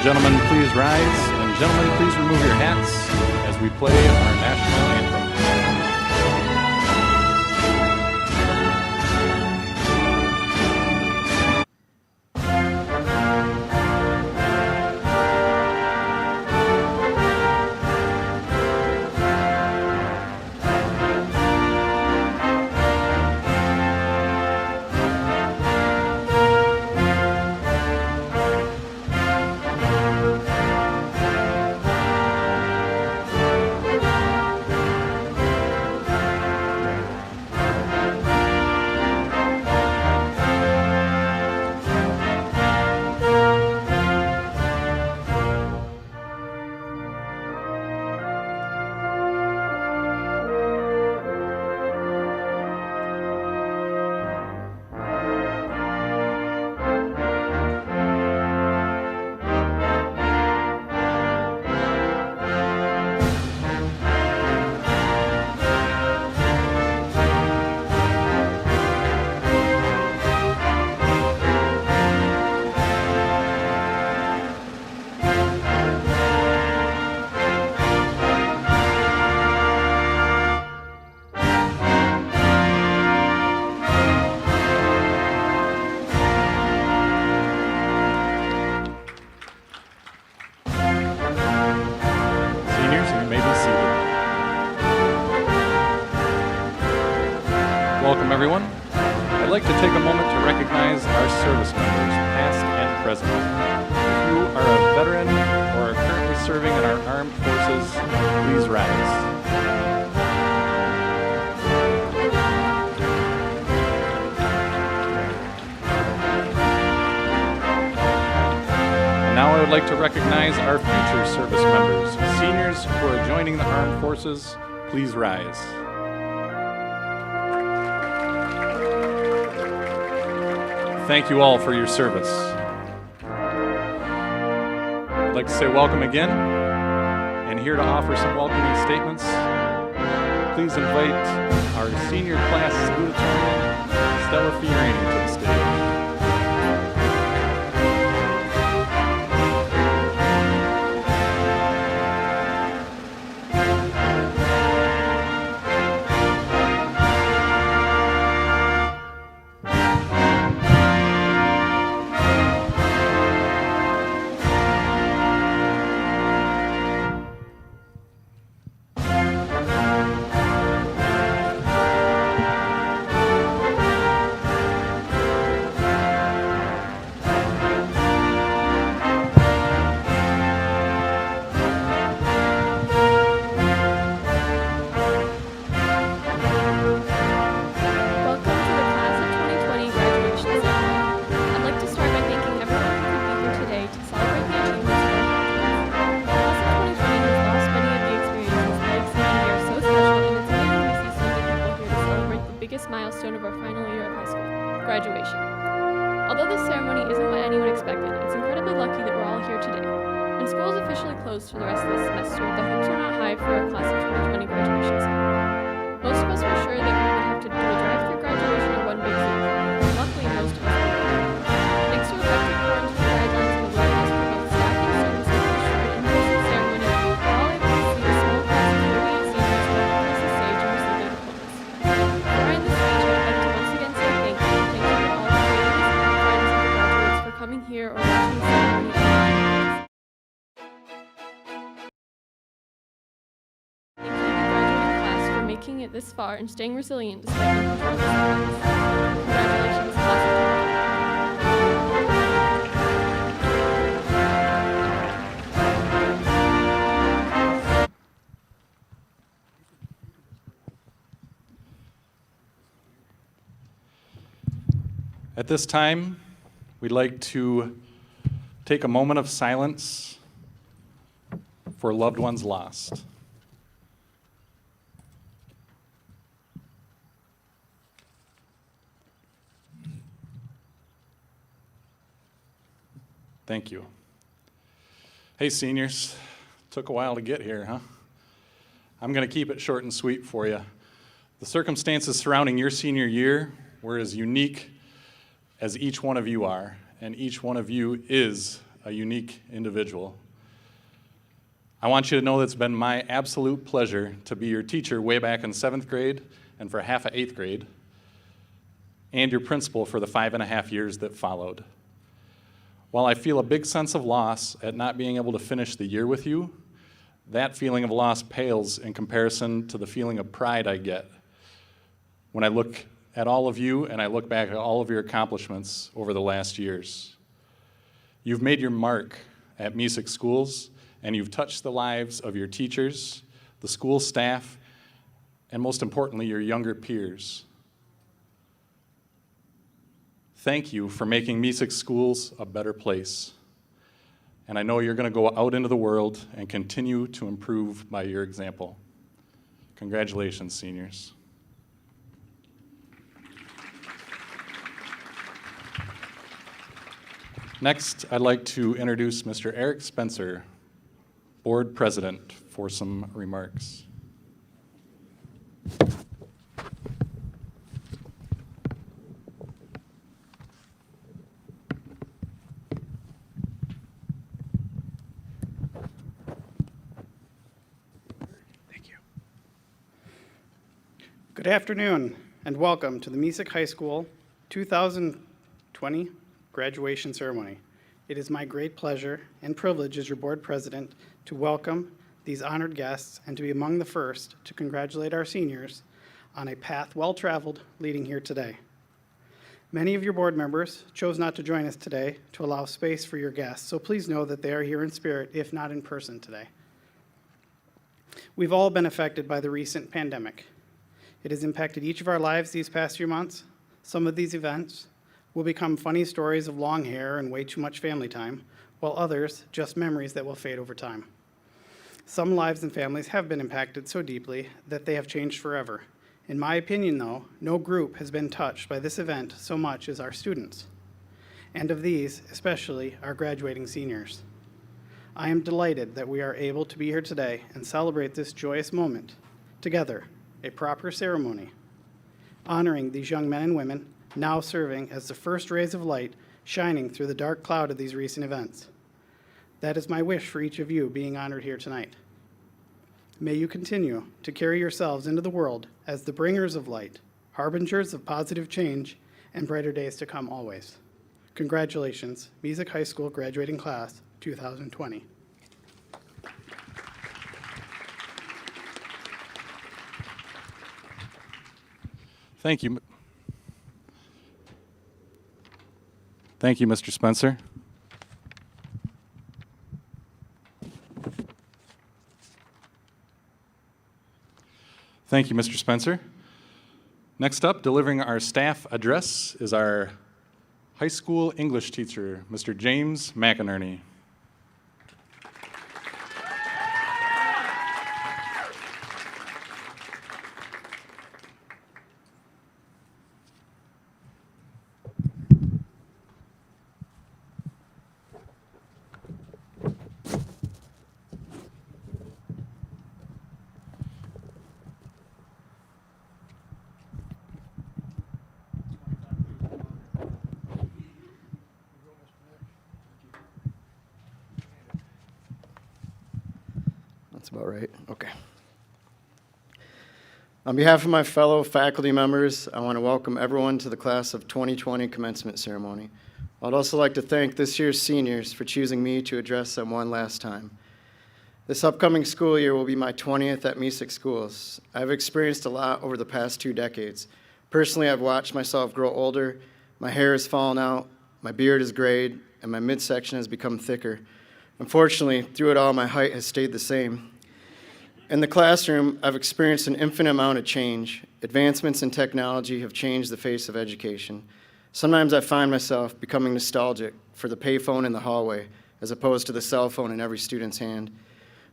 and gentlemen, please rise, and gentlemen, please remove your hats as we play our national anthem. Welcome, everyone. I'd like to take a moment to recognize our service members, past and present. If you are a veteran or are currently serving in our armed forces, please rise. And now I would like to recognize our future service members, seniors who are joining the armed forces, please rise. Thank you all for your service. I'd like to say welcome again, and here to offer some welcoming statements, please invite our senior class salutatorian, Stella Fiorini, to the stage. Milestone of our final year of high school, graduation. Although this ceremony isn't what anyone expected, it's incredibly lucky that we're all here today. When school is officially closed for the rest of the semester, the hopes are not high for our class of 2020 graduation ceremony. Most of us were sure that we would have to do a drive-through graduation or one big Zoom. Luckily, most of us didn't. Thanks to effective quarantine guidelines and the willingness for both staff and students to push for an in-person ceremony, we're all able to see a small class of 38 seniors walk across the stage and receive their diplomas. Before I end the speech, I'd like to once again say thank you. Thank you to all of our families and friends of the graduates for coming here or watching the ceremony online. Thank you to the graduating class for making it this far and staying resilient despite uncontrolled setbacks. Congratulations, class of 2020. At this time, we'd like to take a moment of silence for loved ones lost. Thank you. Hey, seniors. Took a while to get here, huh? I'm going to keep it short and sweet for you. The circumstances surrounding your senior year were as unique as each one of you are, and each one of you is a unique individual. I want you to know that it's been my absolute pleasure to be your teacher way back in 7th grade and for half of 8th grade, and your principal for the 5.5 years that followed. While I feel a big sense of loss at not being able to finish the year with you, that feeling of loss pales in comparison to the feeling of pride I get when I look at all of you and I look back at all of your accomplishments over the last years. You've made your mark at Mesick Schools, and you've touched the lives of your teachers, the school staff, and most importantly, your younger peers. Thank you for making Mesick Schools a better place. And I know you're going to go out into the world and continue to improve by your example. Congratulations, seniors. Next, I'd like to introduce Mr. Eric Spencer, Board President, for some remarks. Thank you. Good afternoon, and welcome to the Mesick High School 2020 graduation ceremony. It is my great pleasure and privilege as your board president to welcome these honored guests and to be among the first to congratulate our seniors on a path well-traveled leading here today. Many of your board members chose not to join us today to allow space for your guests, so please know that they are here in spirit, if not in person today. We've all been affected by the recent pandemic. It has impacted each of our lives these past few months. Some of these events will become funny stories of long hair and way too much family time, while others just memories that will fade over time. Some lives and families have been impacted so deeply that they have changed forever. In my opinion, though, no group has been touched by this event so much as our students, and of these, especially our graduating seniors. I am delighted that we are able to be here today and celebrate this joyous moment together, a proper ceremony, honoring these young men and women now serving as the first rays of light shining through the dark cloud of these recent events. That is my wish for each of you being honored here tonight. May you continue to carry yourselves into the world as the bringers of light, harbingers of positive change, and brighter days to come always. Congratulations, Mesick High School graduating class 2020. Thank you. Thank you, Mr. Spencer. Thank you, Mr. Spencer. Next up, delivering our staff address is our high school English teacher, Mr. James McInerney. That's about right. Okay. On behalf of my fellow faculty members, I want to welcome everyone to the class of 2020 commencement ceremony. I'd also like to thank this year's seniors for choosing me to address them one last time. This upcoming school year will be my 20th at Mesick Schools. I've experienced a lot over the past 2 decades. Personally, I've watched myself grow older, my hair has fallen out, my beard is grayed, and my midsection has become thicker. Unfortunately, through it all, my height has stayed the same. In the classroom, I've experienced an infinite amount of change. Advancements in technology have changed the face of education. Sometimes I find myself becoming nostalgic for the payphone in the hallway as opposed to the cell phone in every student's hand.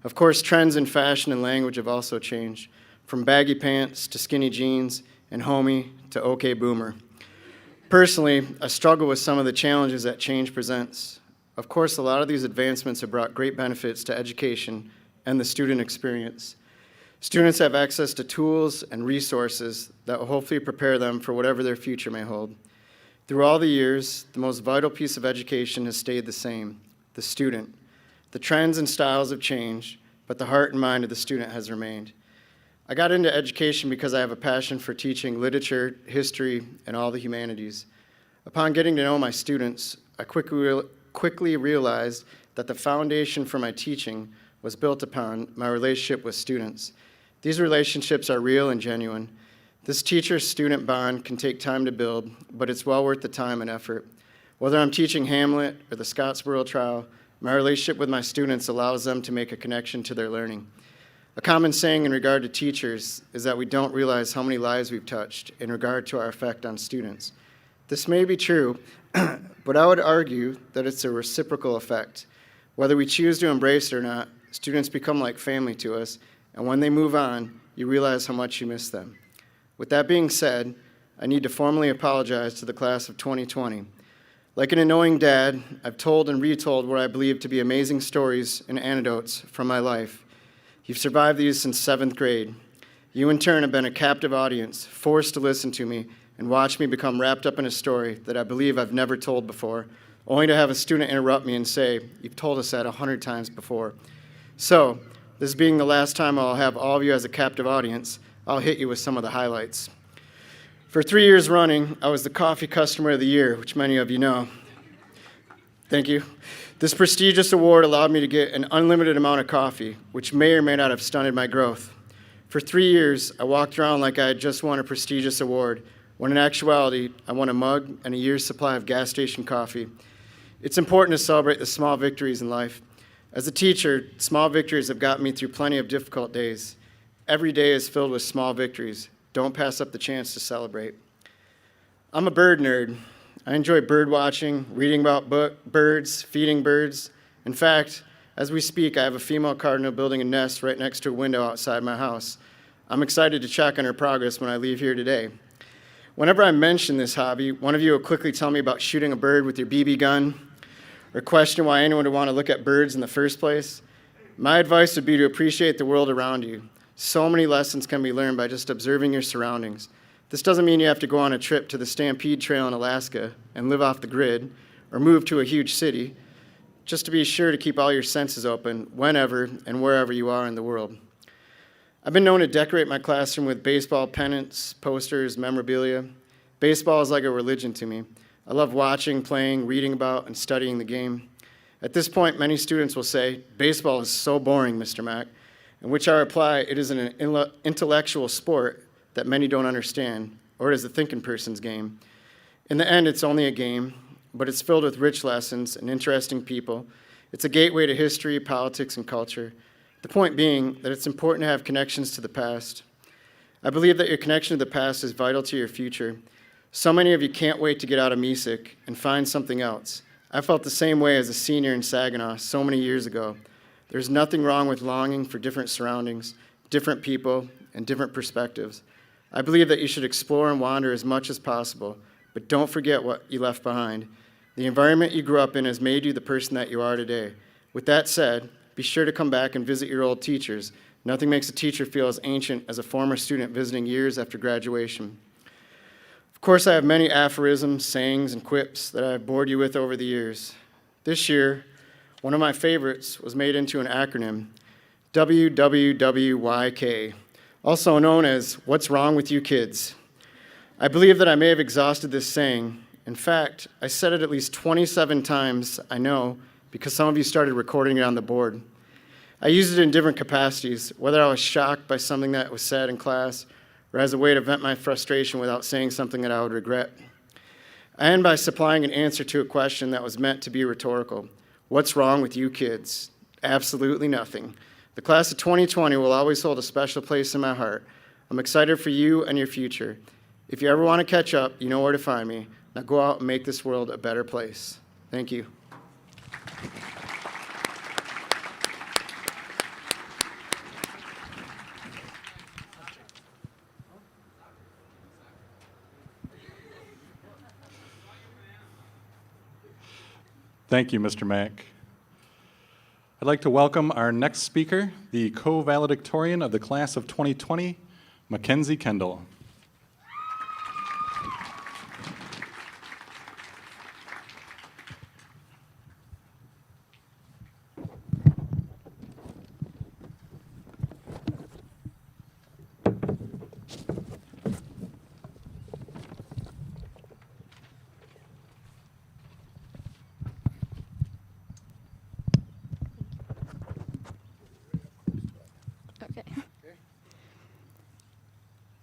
Of course, trends in fashion and language have also changed, from baggy pants to skinny jeans and homie to okay boomer. Personally, I struggle with some of the challenges that change presents. Of course, a lot of these advancements have brought great benefits to education and the student experience. Students have access to tools and resources that will hopefully prepare them for whatever their future may hold. Through all the years, the most vital piece of education has stayed the same, the student. The trends and styles have changed, but the heart and mind of the student has remained. I got into education because I have a passion for teaching literature, history, and all the humanities. Upon getting to know my students, I quickly realized that the foundation for my teaching was built upon my relationship with students. These relationships are real and genuine. This teacher-student bond can take time to build, but it's well worth the time and effort. Whether I'm teaching Hamlet or the Scottsboro trial, my relationship with my students allows them to make a connection to their learning. A common saying in regard to teachers is that we don't realize how many lives we've touched in regard to our effect on students. This may be true, but I would argue that it's a reciprocal effect. Whether we choose to embrace it or not, students become like family to us, and when they move on, you realize how much you miss them. With that being said, I need to formally apologize to the class of 2020. Like an annoying dad, I've told and retold what I believe to be amazing stories and anecdotes from my life. You've survived these since 7th grade. You in turn have been a captive audience, forced to listen to me and watch me become wrapped up in a story that I believe I've never told before, only to have a student interrupt me and say, "You've told us that 100 times before." So, this being the last time I'll have all of you as a captive audience, I'll hit you with some of the highlights. For 3 years running, I was the Coffee Customer of the Year, which many of you know. Thank you. This prestigious award allowed me to get an unlimited amount of coffee, which may or may not have stunted my growth. For 3 years, I walked around like I had just won a prestigious award, when in actuality, I won a mug and a year's supply of gas station coffee. It's important to celebrate the small victories in life. As a teacher, small victories have gotten me through plenty of difficult days. Every day is filled with small victories. Don't pass up the chance to celebrate. I'm a bird nerd. I enjoy bird watching, reading about birds, feeding birds. In fact, as we speak, I have a female cardinal building a nest right next to a window outside my house. I'm excited to check on her progress when I leave here today. Whenever I mention this hobby, one of you will quickly tell me about shooting a bird with your BB gun, or question why anyone would want to look at birds in the first place. My advice would be to appreciate the world around you. So many lessons can be learned by just observing your surroundings. This doesn't mean you have to go on a trip to the Stampede Trail in Alaska and live off the grid, or move to a huge city, just to be sure to keep all your senses open whenever and wherever you are in the world. I've been known to decorate my classroom with baseball pennants, posters, memorabilia. Baseball is like a religion to me. I love watching, playing, reading about, and studying the game. At this point, many students will say, "Baseball is so boring, Mr. Mack," in which I reply, it is an intellectual sport that many don't understand, or it is a thinking person's game. In the end, it's only a game, but it's filled with rich lessons and interesting people. It's a gateway to history, politics, and culture. The point being that it's important to have connections to the past. I believe that your connection to the past is vital to your future. So many of you can't wait to get out of Mesick and find something else. I felt the same way as a senior in Saginaw so many years ago. There's nothing wrong with longing for different surroundings, different people, and different perspectives. I believe that you should explore and wander as much as possible, but don't forget what you left behind. The environment you grew up in has made you the person that you are today. With that said, be sure to come back and visit your old teachers. Nothing makes a teacher feel as ancient as a former student visiting years after graduation. Of course, I have many aphorisms, sayings, and quips that I have bored you with over the years. This year, one of my favorites was made into an acronym, WWWYK, also known as What's Wrong with You Kids? I believe that I may have exhausted this saying. In fact, I said it at least 27 times, I know, because some of you started recording it on the board. I used it in different capacities, whether I was shocked by something that was said in class, or as a way to vent my frustration without saying something that I would regret. I end by supplying an answer to a question that was meant to be rhetorical. What's wrong with you kids? Absolutely nothing. The class of 2020 will always hold a special place in my heart. I'm excited for you and your future. If you ever want to catch up, you know where to find me. Now go out and make this world a better place. Thank you. Thank you, Mr. Mack. I'd like to welcome our next speaker, the co-valedictorian of the class of 2020, Mackenzie Kendall.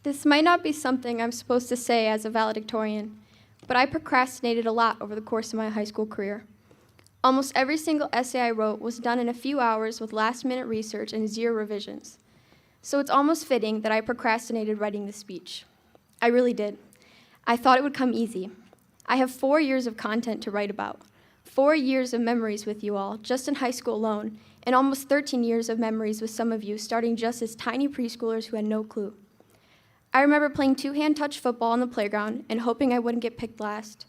This might not be something I'm supposed to say as a valedictorian, but I procrastinated a lot over the course of my high school career. Almost every single essay I wrote was done in a few hours with last-minute research and 0 revisions. So it's almost fitting that I procrastinated writing this speech. I really did. I thought it would come easy. I have 4 years of content to write about, 4 years of memories with you all, just in high school alone, and almost 13 years of memories with some of you, starting just as tiny preschoolers who had no clue. I remember playing two-hand touch football on the playground and hoping I wouldn't get picked last.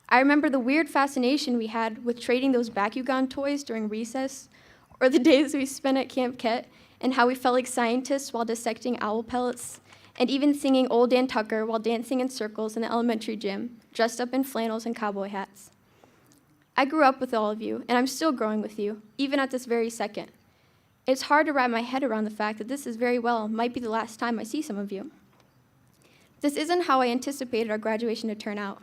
I remember the weird fascination we had with trading those Bakugan toys during recess, or the days we spent at Camp Ket and how we felt like scientists while dissecting owl pellets, and even singing Old Dan Tucker while dancing in circles in the elementary gym, dressed up in flannels and cowboy hats. I grew up with all of you, and I'm still growing with you, even at this very second. It's hard to wrap my head around the fact that this is very well might be the last time I see some of you. This isn't how I anticipated our graduation to turn out.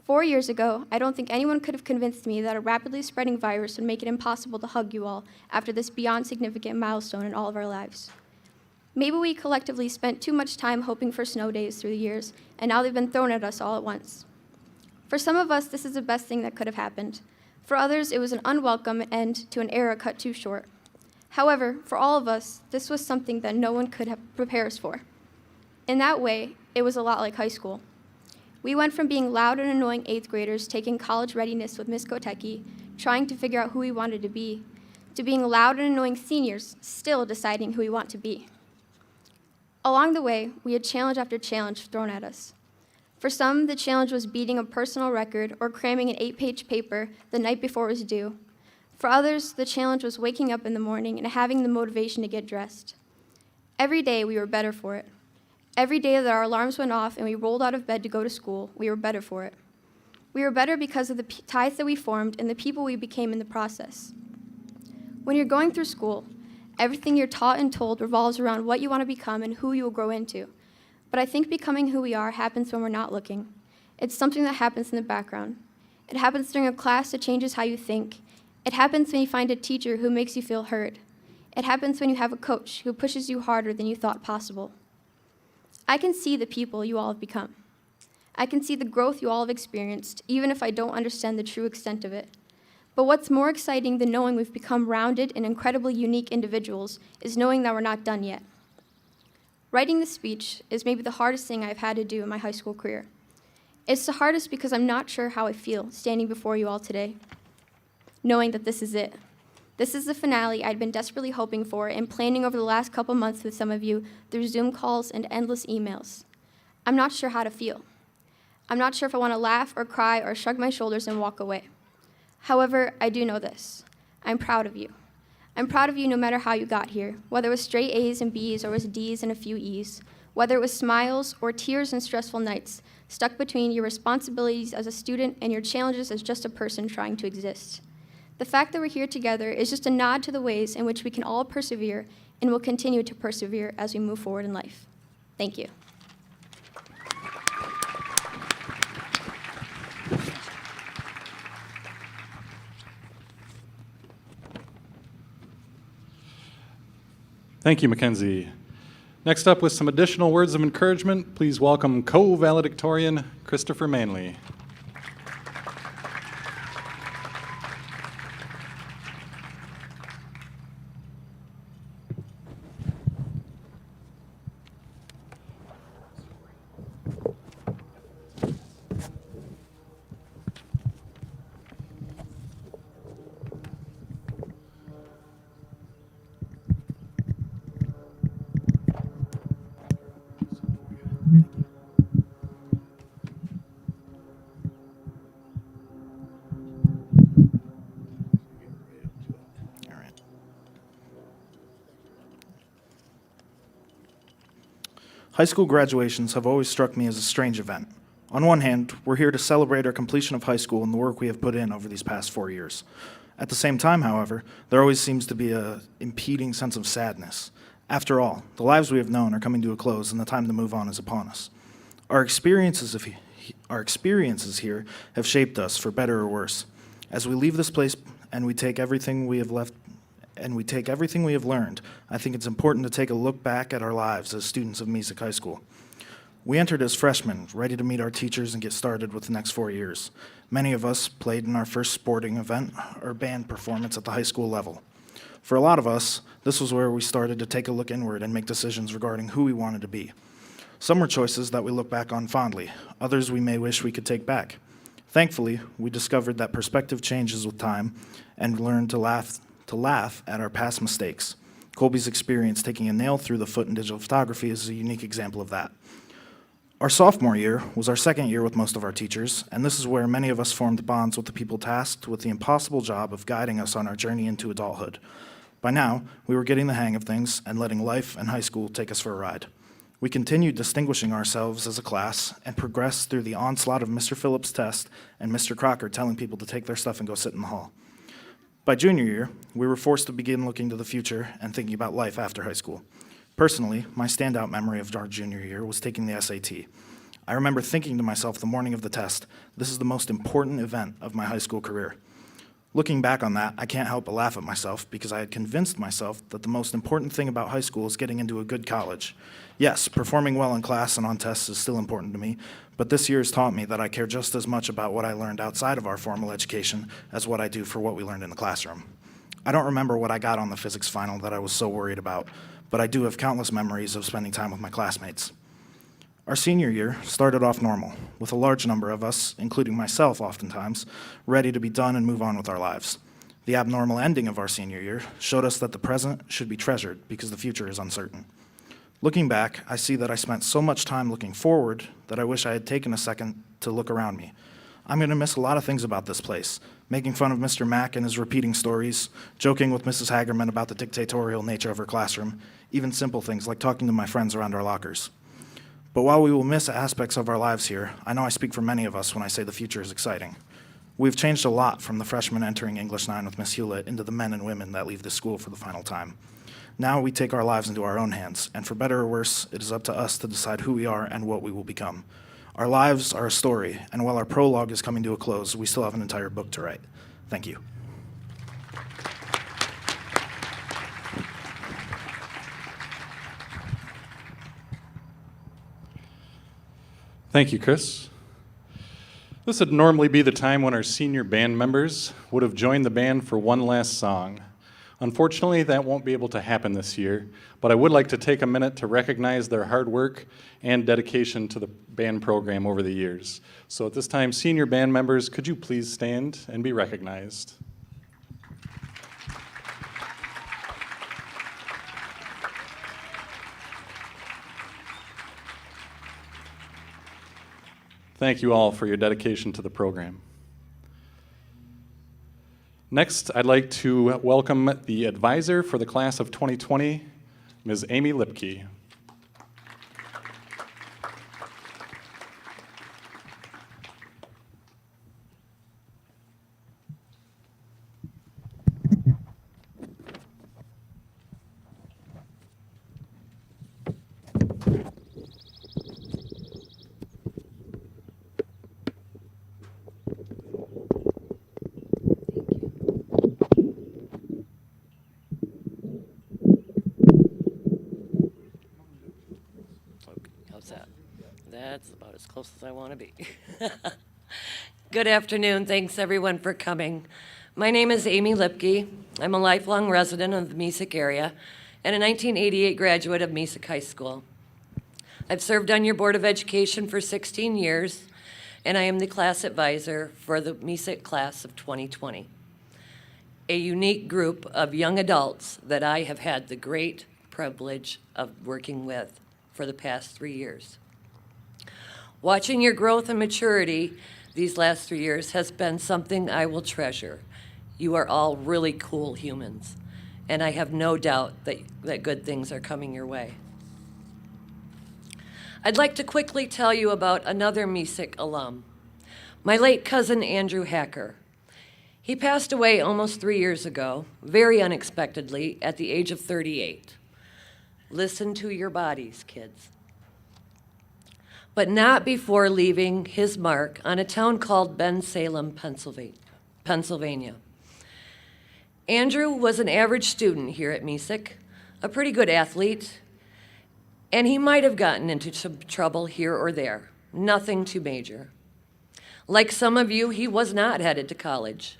4 years ago, I don't think anyone could have convinced me that a rapidly spreading virus would make it impossible to hug you all after this beyond significant milestone in all of our lives. Maybe we collectively spent too much time hoping for snow days through the years, and now they've been thrown at us all at once. For some of us, this is the best thing that could have happened. For others, it was an unwelcome end to an era cut too short. However, for all of us, this was something that no one could prepare us for. In that way, it was a lot like high school. We went from being loud and annoying 8th graders taking college readiness with Miss Kotecki, trying to figure out who we wanted to be, to being loud and annoying seniors, still deciding who we want to be. Along the way, we had challenge after challenge thrown at us. For some, the challenge was beating a personal record or cramming an 8-page paper the night before it was due. For others, the challenge was waking up in the morning and having the motivation to get dressed. Every day, we were better for it. Every day that our alarms went off and we rolled out of bed to go to school, we were better for it. We were better because of the ties that we formed and the people we became in the process. When you're going through school, everything you're taught and told revolves around what you want to become and who you will grow into. But I think becoming who we are happens when we're not looking. It's something that happens in the background. It happens during a class that changes how you think. It happens when you find a teacher who makes you feel heard. It happens when you have a coach who pushes you harder than you thought possible. I can see the people you all have become. I can see the growth you all have experienced, even if I don't understand the true extent of it. But what's more exciting than knowing we've become rounded and incredibly unique individuals is knowing that we're not done yet. Writing this speech is maybe the hardest thing I've had to do in my high school career. It's the hardest because I'm not sure how I feel standing before you all today, knowing that this is it. This is the finale I'd been desperately hoping for and planning over the last couple months with some of you through Zoom calls and endless emails. I'm not sure how to feel. I'm not sure if I want to laugh or cry or shrug my shoulders and walk away. However, I do know this. I'm proud of you. I'm proud of you no matter how you got here, whether it was straight A's and B's or it was D's and a few E's, whether it was smiles or tears and stressful nights stuck between your responsibilities as a student and your challenges as just a person trying to exist. The fact that we're here together is just a nod to the ways in which we can all persevere and will continue to persevere as we move forward in life. Thank you. Thank you, Mackenzie. Next up, with some additional words of encouragement, please welcome co-valedictorian Christopher Manley. High school graduations have always struck me as a strange event. On one hand, we're here to celebrate our completion of high school and the work we have put in over these past 4 years. At the same time, however, there always seems to be an impeding sense of sadness. After all, the lives we have known are coming to a close and the time to move on is upon us. Our experiences here have shaped us, for better or worse. As we leave this place and we take everything we have learned, I think it's important to take a look back at our lives as students of Mesick High School. We entered as freshmen, ready to meet our teachers and get started with the next 4 years. Many of us played in our first sporting event or band performance at the high school level. For a lot of us, this was where we started to take a look inward and make decisions regarding who we wanted to be. Some were choices that we look back on fondly, others we may wish we could take back. Thankfully, we discovered that perspective changes with time and learned to laugh at our past mistakes. Colby's experience taking a nail through the foot in digital photography is a unique example of that. Our sophomore year was our second year with most of our teachers, and this is where many of us formed bonds with the people tasked with the impossible job of guiding us on our journey into adulthood. By now, we were getting the hang of things and letting life and high school take us for a ride. We continued distinguishing ourselves as a class and progressed through the onslaught of Mr. Phillips' test and Mr. Crocker telling people to take their stuff and go sit in the hall. By junior year, we were forced to begin looking to the future and thinking about life after high school. Personally, my standout memory of our junior year was taking the SAT. I remember thinking to myself the morning of the test, this is the most important event of my high school career. Looking back on that, I can't help but laugh at myself because I had convinced myself that the most important thing about high school is getting into a good college. Yes, performing well in class and on tests is still important to me, but this year has taught me that I care just as much about what I learned outside of our formal education as what I do for what we learned in the classroom. I don't remember what I got on the physics final that I was so worried about, but I do have countless memories of spending time with my classmates. Our senior year started off normal, with a large number of us, including myself oftentimes, ready to be done and move on with our lives. The abnormal ending of our senior year showed us that the present should be treasured because the future is uncertain. Looking back, I see that I spent so much time looking forward that I wish I had taken a second to look around me. I'm going to miss a lot of things about this place, making fun of Mr. Mack and his repeating stories, joking with Mrs. Hagerman about the dictatorial nature of her classroom, even simple things like talking to my friends around our lockers. But while we will miss aspects of our lives here, I know I speak for many of us when I say the future is exciting. We've changed a lot from the freshmen entering English 9 with Miss Hewlett into the men and women that leave this school for the final time. Now we take our lives into our own hands, and for better or worse, it is up to us to decide who we are and what we will become. Our lives are a story, and while our prologue is coming to a close, we still have an entire book to write. Thank you. Thank you, Chris. This would normally be the time when our senior band members would have joined the band for one last song. Unfortunately, that won't be able to happen this year, but I would like to take a minute to recognize their hard work and dedication to the band program over the years. So at this time, senior band members, could you please stand and be recognized? Thank you all for your dedication to the program. Next, I'd like to welcome the advisor for the class of 2020, Ms. Amy Lipke. That's about as close as I want to be. Good afternoon. Thanks, everyone, for coming. My name is Amy Lipke. I'm a lifelong resident of the Mesick area and a 1988 graduate of Mesick High School. I've served on your Board of Education for 16 years, and I am the class advisor for the Mesick class of 2020, a unique group of young adults that I have had the great privilege of working with for the past 3 years. Watching your growth and maturity these last 3 years has been something I will treasure. You are all really cool humans, and I have no doubt that good things are coming your way. I'd like to quickly tell you about another Mesick alum, my late cousin Andrew Hacker. He passed away almost 3 years ago, very unexpectedly, at the age of 38. Listen to your bodies, kids. But not before leaving his mark on a town called Bensalem, Pennsylvania. Andrew was an average student here at Mesick, a pretty good athlete, And he might have gotten into some trouble here or there, nothing too major. Like some of you, he was not headed to college.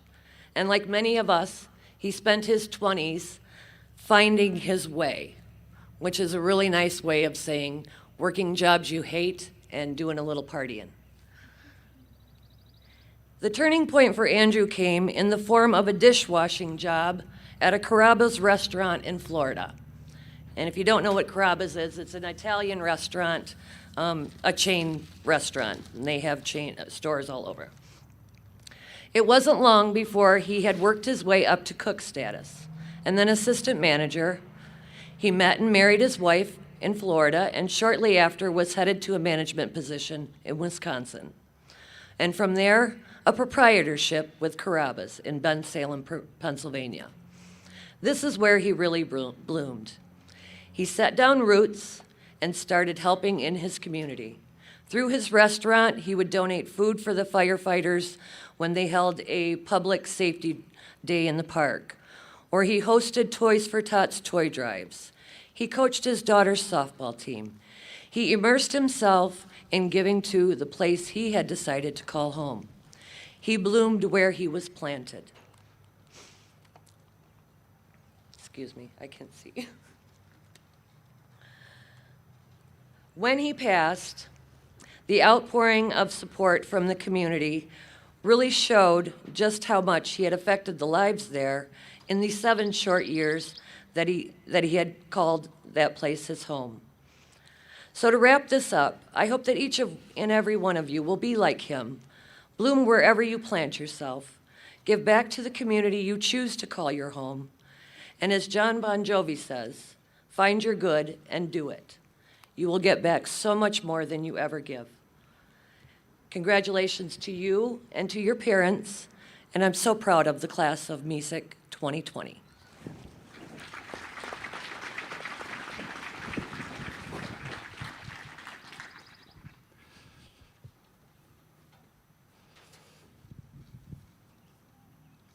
And like many of us, he spent his 20s finding his way, which is a really nice way of saying working jobs you hate and doing a little partying. The turning point for Andrew came in the form of a dishwashing job at a Carrabba's restaurant in Florida. And if you don't know what Carrabba's is, it's an Italian restaurant, a chain restaurant, and they have chain stores all over. It wasn't long before he had worked his way up to cook status, and then assistant manager. He met and married his wife in Florida, and shortly after was headed to a management position in Wisconsin. And from there, a proprietorship with Carrabba's in Bensalem, Pennsylvania. This is where he really bloomed. He set down roots and started helping in his community. Through his restaurant, he would donate food for the firefighters when they held a public safety day in the park, or he hosted Toys for Tots toy drives. He coached his daughter's softball team. He immersed himself in giving to the place he had decided to call home. He bloomed where he was planted. Excuse me, I can't see. When he passed, the outpouring of support from the community really showed just how much he had affected the lives there in the 7 short years that he had called that place his home. So to wrap this up, I hope that each and every one of you will be like him. Bloom wherever you plant yourself. Give back to the community you choose to call your home. And as John Bon Jovi says, find your good and do it. You will get back so much more than you ever give. Congratulations to you and to your parents, and I'm so proud of the class of Mesick 2020.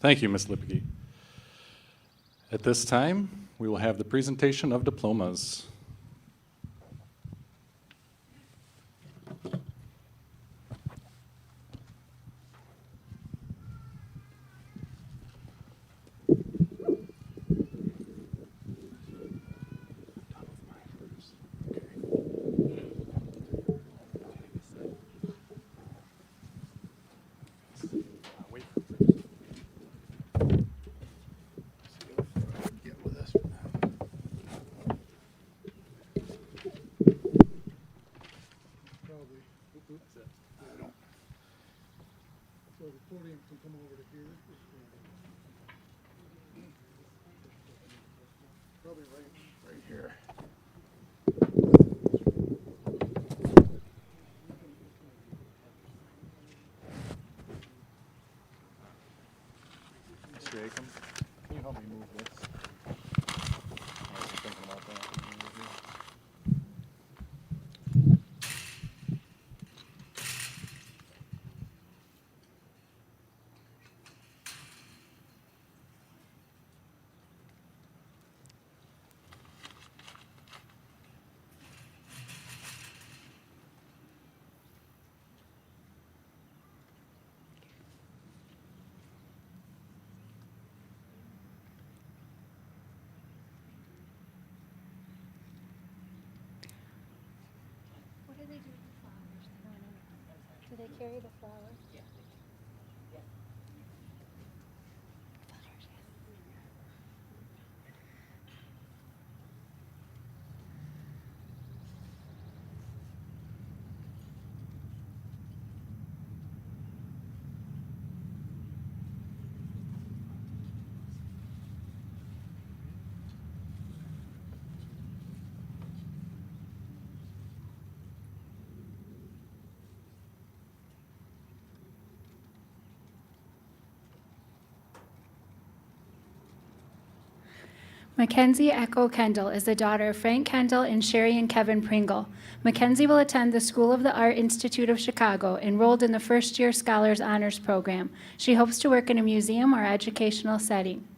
Thank you, Ms. Lipke. At this time, we will have the presentation of diplomas. So the podium can come over to here. Probably right here. Mr. Acom, can you help me move this? I was thinking about that. What do they do with the flowers? No, no, no. Do they carry the flowers? Yeah. Flowers, yeah. Mackenzie Echo Kendall is the daughter of Frank Kendall and Sherry and Kevin Pringle. Mackenzie will attend the School of the Art Institute of Chicago, enrolled in the first-year Scholars Honors Program. She hopes to work in a museum or educational setting.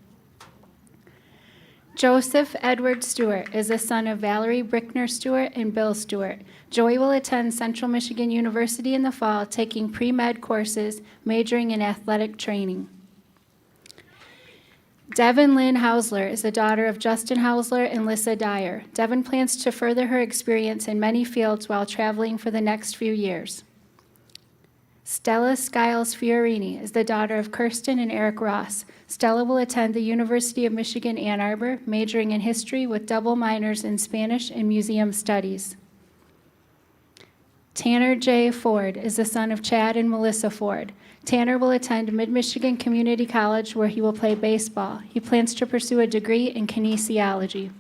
Joseph Edward Stewart is the son of Valerie Brickner Stewart and Bill Stewart. Joey will attend Central Michigan University in the fall, taking pre-med courses, majoring in athletic training. Devin Lynn Hausler is the daughter of Justin Hausler and Lissa Dyer. Devin plans to further her experience in many fields while traveling for the next few years. Stella Skiles Fiorini is the daughter of Kirsten and Eric Ross. Stella will attend the University of Michigan Ann Arbor, majoring in history with double minors in Spanish and museum studies. Tanner J. Ford is the son of Chad and Melissa Ford. Tanner will attend Mid-Michigan Community College, where he will play baseball. He plans to pursue a degree in kinesiology.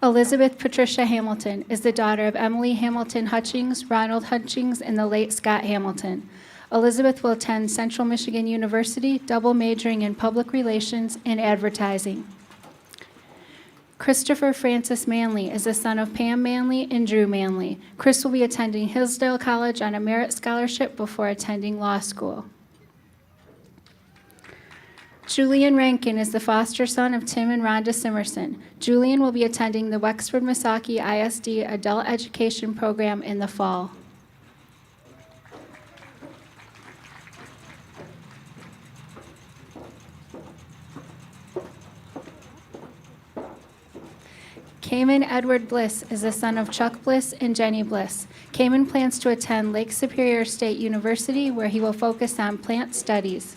Elizabeth Patricia Hamilton is the daughter of Emily Hamilton Hutchings, Ronald Hutchings, and the late Scott Hamilton. Elizabeth will attend Central Michigan University, double majoring in public relations and advertising. Christopher Francis Manley is the son of Pam Manley and Drew Manley. Chris will be attending Hillsdale College on a merit scholarship before attending law school. Julian Rankin is the foster son of Tim and Rhonda Simerson. Julian will be attending the Wexford Misaki ISD Adult Education Program in the fall. Cayman Edward Bliss is the son of Chuck Bliss and Jenny Bliss. Cayman plans to attend Lake Superior State University, where he will focus on plant studies.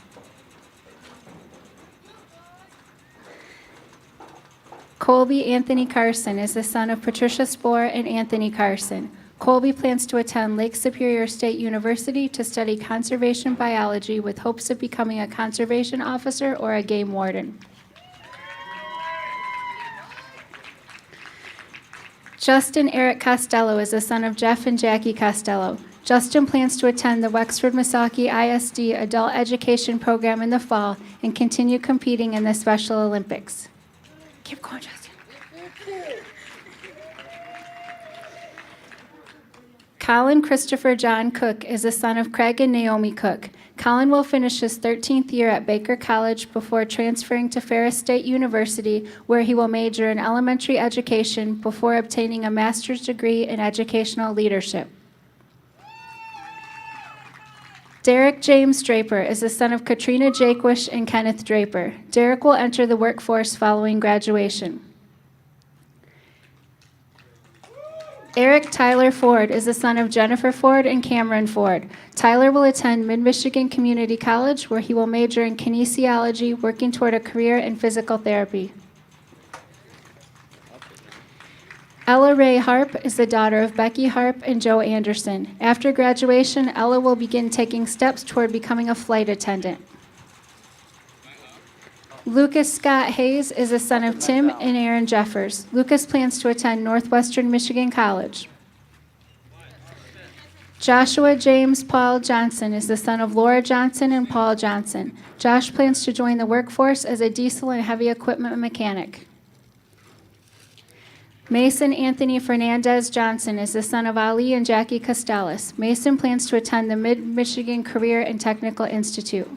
Colby Anthony Carson is the son of Patricia Spohr and Anthony Carson. Colby plans to attend Lake Superior State University to study conservation biology with hopes of becoming a conservation officer or a game warden. Justin Eric Costello is the son of Jeff and Jackie Costello. Justin plans to attend the Wexford Misaki ISD Adult Education Program in the fall and continue competing in the Special Olympics. Keep going, Justin. Colin Christopher John Cook is the son of Craig and Naomi Cook. Colin will finish his 13th year at Baker College before transferring to Ferris State University, where he will major in elementary education before obtaining a master's degree in educational leadership. Derek James Draper is the son of Katrina Jaquish and Kenneth Draper. Derek will enter the workforce following graduation. Eric Tyler Ford is the son of Jennifer Ford and Cameron Ford. Tyler will attend Mid-Michigan Community College, where he will major in kinesiology, working toward a career in physical therapy. Ella Ray Harp is the daughter of Becky Harp and Joe Anderson. After graduation, Ella will begin taking steps toward becoming a flight attendant. Lucas Scott Hayes is the son of Tim and Aaron Jeffers. Lucas plans to attend Northwestern Michigan College. Joshua James Paul Johnson is the son of Laura Johnson and Paul Johnson. Josh plans to join the workforce as a diesel and heavy equipment mechanic. Mason Anthony Fernandez Johnson is the son of Ali and Jackie Costellas. Mason plans to attend the Mid-Michigan Career and Technical Institute.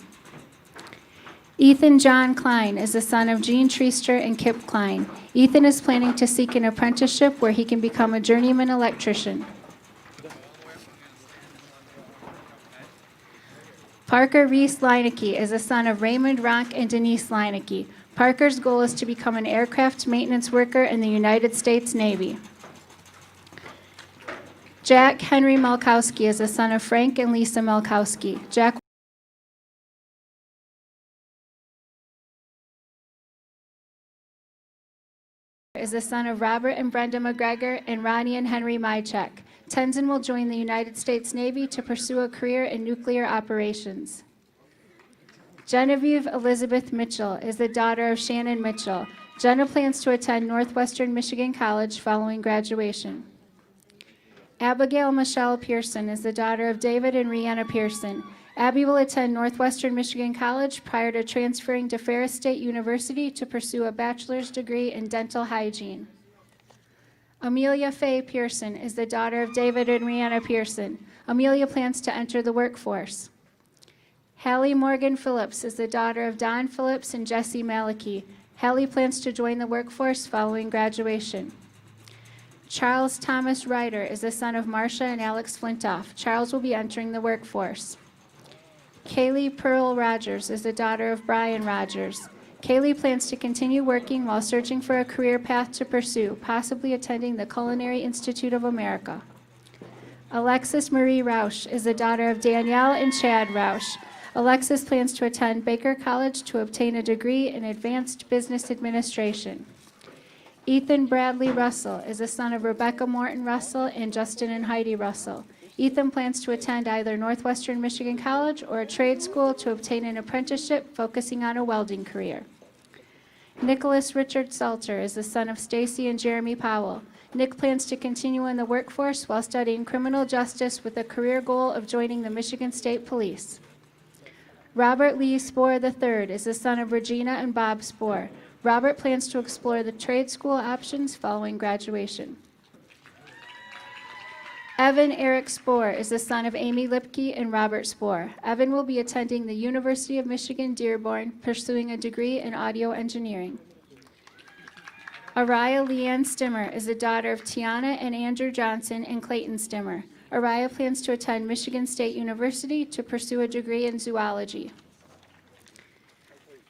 Ethan John Klein is the son of Gene Treaster and Kip Klein. Ethan is planning to seek an apprenticeship where he can become a journeyman electrician. Parker Reese Leinecke is the son of Raymond Ronk and Denise Leinecke. Parker's goal is to become an aircraft maintenance worker in the United States Navy. Jack Henry Malkowski is the son of Frank and Lisa Malkowski. Jack is the son of Robert and Brenda McGregor and Ronnie and Henry Mychek. Tenzin will join the United States Navy to pursue a career in nuclear operations. Genevieve Elizabeth Mitchell is the daughter of Shannon Mitchell. Jenna plans to attend Northwestern Michigan College following graduation. Abigail Michelle Pearson is the daughter of David and Rihanna Pearson. Abby will attend Northwestern Michigan College prior to transferring to Ferris State University to pursue a bachelor's degree in dental hygiene. Amelia Faye Pearson is the daughter of David and Rihanna Pearson. Amelia plans to enter the workforce. Halle Morgan Phillips is the daughter of Don Phillips and Jesse Malkowski. Halle plans to join the workforce following graduation. Charles Thomas Reiter is the son of Marcia and Alex Flintoff. Charles will be entering the workforce. Kaylee Pearl Rogers is the daughter of Brian Rogers. Kaylee plans to continue working while searching for a career path to pursue, possibly attending the Culinary Institute of America. Alexis Marie Roush is the daughter of Danielle and Chad Roush. Alexis plans to attend Baker College to obtain a degree in Advanced Business Administration. Ethan Bradley Russell is the son of Rebecca Morton Russell and Justin and Heidi Russell. Ethan plans to attend either Northwestern Michigan College or a trade school to obtain an apprenticeship focusing on a welding career. Nicholas Richard Salter is the son of Stacy and Jeremy Powell. Nick plans to continue in the workforce while studying criminal justice with a career goal of joining the Michigan State Police. Robert Lee Spohr III is the son of Regina and Bob Spohr. Robert plans to explore the trade school options following graduation. Evan Eric Spohr is the son of Amy Lipke and Robert Spohr. Evan will be attending the University of Michigan Dearborn, pursuing a degree in audio engineering. Araya Leanne Stimmer is the daughter of Tiana and Andrew Johnson and Clayton Stimmer. Araya plans to attend Michigan State University to pursue a degree in zoology.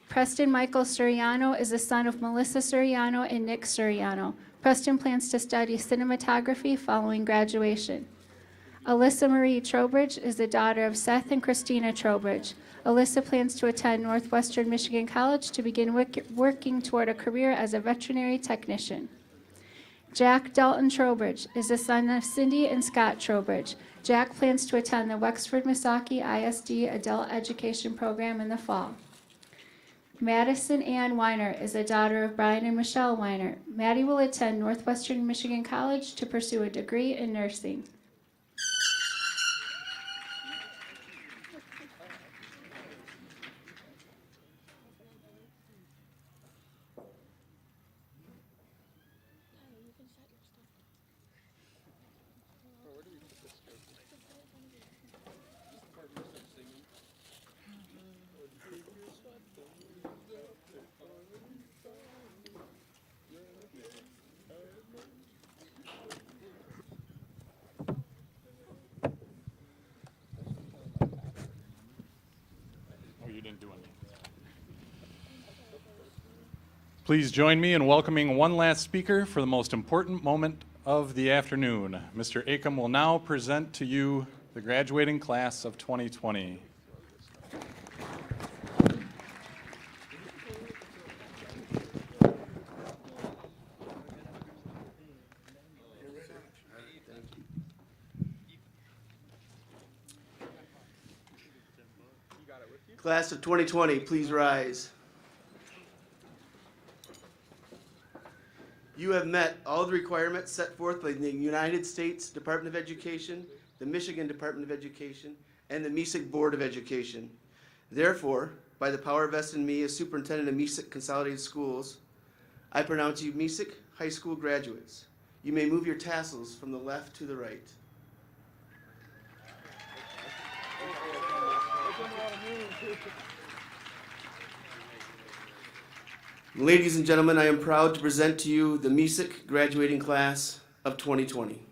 Preston Michael Suriano is the son of Melissa Suriano and Nick Suriano. Preston plans to study cinematography following graduation. Alyssa Marie Trowbridge is the daughter of Seth and Christina Trowbridge. Alyssa plans to attend Northwestern Michigan College to begin working toward a career as a veterinary technician. Jack Dalton Trowbridge is the son of Cindy and Scott Trowbridge. Jack plans to attend the Wexford Misaki ISD Adult Education Program in the fall. Madison Ann Weiner is the daughter of Brian and Michelle Weiner. Maddie will attend Northwestern Michigan College to pursue a degree in nursing. Please join me in welcoming one last speaker for the most important moment of the afternoon. Mr. Acom will now present to you the graduating class of 2020. Class of 2020, please rise. You have met all the requirements set forth by the United States Department of Education, the Michigan Department of Education, and the Mesick Board of Education. Therefore, by the power vested in me as Superintendent of Mesick Consolidated Schools, I pronounce you Mesick High School graduates. You may move your tassels from the left to the right. Ladies and gentlemen, I am proud to present to you the Mesick graduating class of 2020.